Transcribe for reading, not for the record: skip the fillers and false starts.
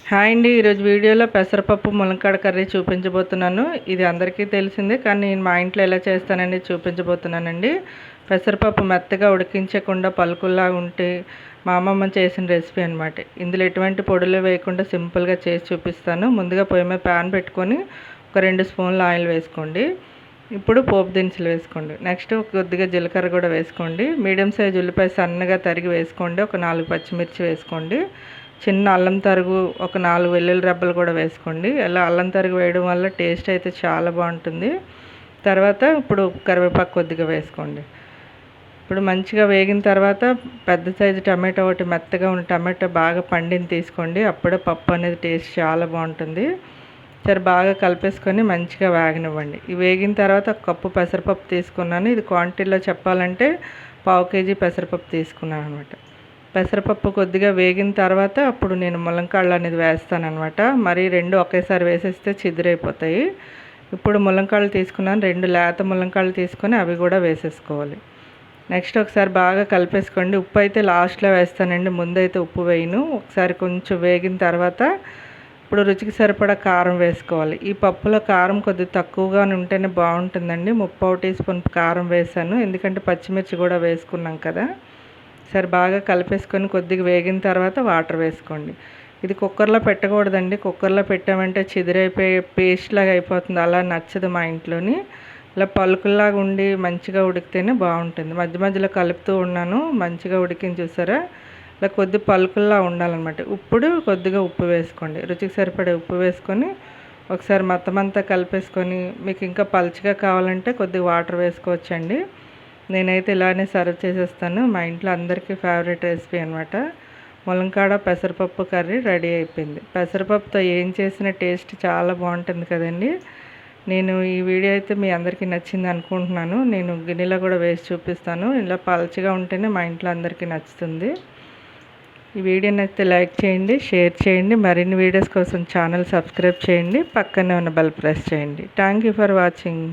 Hi అండి. ఈరోజు వీడియోలో పెసరపప్పు ములక్కాడ కర్రీ చూపించబోతున్నాను. ఇది అందరికీ తెలిసిందే, కానీ నేను మా ఇంట్లో ఎలా చేస్తానని చూపించబోతున్నానండి. పెసరపప్పు మెత్తగా ఉడికించకుండా పలుకుల్లా ఉంటే మా అమ్మమ్మ చేసిన రెసిపీ అనమాట. ఇందులో ఎటువంటి పొడులు వేయకుండా సింపుల్గా చేసి చూపిస్తాను. ముందుగా పొయ్యి మీద ప్యాన్ పెట్టుకొని ఒక 2 స్పూన్ల ఆయిల్ వేసుకోండి. ఇప్పుడు పోపు దినుసులు వేసుకోండి. నెక్స్ట్ కొద్దిగా జీలకర్ర కూడా వేసుకోండి. మీడియం సైజ్ ఉల్లిపాయ సన్నగా తరిగి వేసుకోండి. ఒక 4 పచ్చిమిర్చి వేసుకోండి. చిన్న అల్లం తరుగు ఒక 4 వెల్లుల్లి రెబ్బలు కూడా వేసుకోండి. ఇలా అల్లం తరుగు వేయడం వల్ల టేస్ట్ అయితే చాలా బాగుంటుంది. తర్వాత ఇప్పుడు కరివేపాకు కొద్దిగా వేసుకోండి. ఇప్పుడు మంచిగా వేగిన తర్వాత పెద్ద సైజు టమాటో ఒకటి మెత్తగా ఉన్న టమాటో బాగా పండిని తీసుకోండి. అప్పుడే పప్పు అనేది టేస్ట్ చాలా బాగుంటుంది. సరే బాగా కలిపేసుకొని మంచిగా వేగనివ్వండి. ఈ వేగిన తర్వాత ఒక కప్పు పెసరపప్పు తీసుకున్నాను. ఇది క్వాంటిటీలో చెప్పాలంటే 1/2 కేజీ పెసరపప్పు తీసుకున్నాను అనమాట. పెసరపప్పు కొద్దిగా వేగిన తర్వాత అప్పుడు నేను ములంకాడలు అనేది వేస్తానమాట. మరి 2 ఒకేసారి వేసేస్తే చిదిరైపోతాయి. ఇప్పుడు ములంకాడలు తీసుకున్నాను. 2 లేత ములంకాడలు తీసుకొని అవి కూడా వేసేసుకోవాలి. నెక్స్ట్ ఒకసారి బాగా కలిపేసుకోండి. ఉప్పు అయితే లాస్ట్లో వేస్తానండి, ముందైతే ఉప్పు వేయను. ఒకసారి కొంచెం వేగిన తర్వాత ఇప్పుడు రుచికి సరిపడా కారం వేసుకోవాలి. ఈ పప్పులో కారం కొద్దిగా తక్కువగా ఉంటేనే బాగుంటుందండి. 3/4 టీ స్పూన్ కారం వేసాను, ఎందుకంటే పచ్చిమిర్చి కూడా వేసుకున్నాం కదా. సరే బాగా కలిపేసుకొని కొద్దిగా వేగిన తర్వాత వాటర్ వేసుకోండి. ఇది కుక్కర్లో పెట్టకూడదండి. కుక్కర్లో పెట్టామంటే చిదిరైపోయి పేస్ట్ లాగా అయిపోతుంది. అలా నచ్చదు మా ఇంట్లోని. ఇలా పలుకుల్లాగా ఉండి మంచిగా ఉడికితేనే బాగుంటుంది. మధ్య మధ్యలో కలుపుతూ ఉన్నాను, మంచిగా ఉడికింది చూసారా. ఇలా కొద్ది పలుకుల్లా ఉండాలన్నమాట. ఇప్పుడు కొద్దిగా ఉప్పు వేసుకోండి. రుచికి సరిపడే ఉప్పు వేసుకొని ఒకసారి మొత్తం అంతా కలిపేసుకొని మీకు ఇంకా పలుచగా కావాలంటే కొద్దిగా వాటర్ వేసుకోవచ్చండి. నేనైతే ఇలానే సర్వ్ చేసేస్తాను. మా ఇంట్లో అందరికీ ఫేవరెట్ రెసిపీ అనమాట. ములంకాడ పెసరపప్పు కర్రీ రెడీ అయిపోయింది. పెసరపప్పుతో ఏం చేసిన టేస్ట్ చాలా బాగుంటుంది కదండి. నేను ఈ వీడియో అయితే మీ అందరికీ నచ్చింది అనుకుంటున్నాను. నేను గిన్నెలో కూడా వేసి చూపిస్తాను. ఇలా పలచగా ఉంటేనే మా ఇంట్లో అందరికీ నచ్చుతుంది. ఈ వీడియో నచ్చితే లైక్ చేయండి, షేర్ చేయండి. మరిన్ని వీడియోస్ కోసం ఛానల్ సబ్స్క్రైబ్ చేయండి. పక్కనే ఉన్న బెల్ ప్రెస్ చేయండి. Thank you for watching.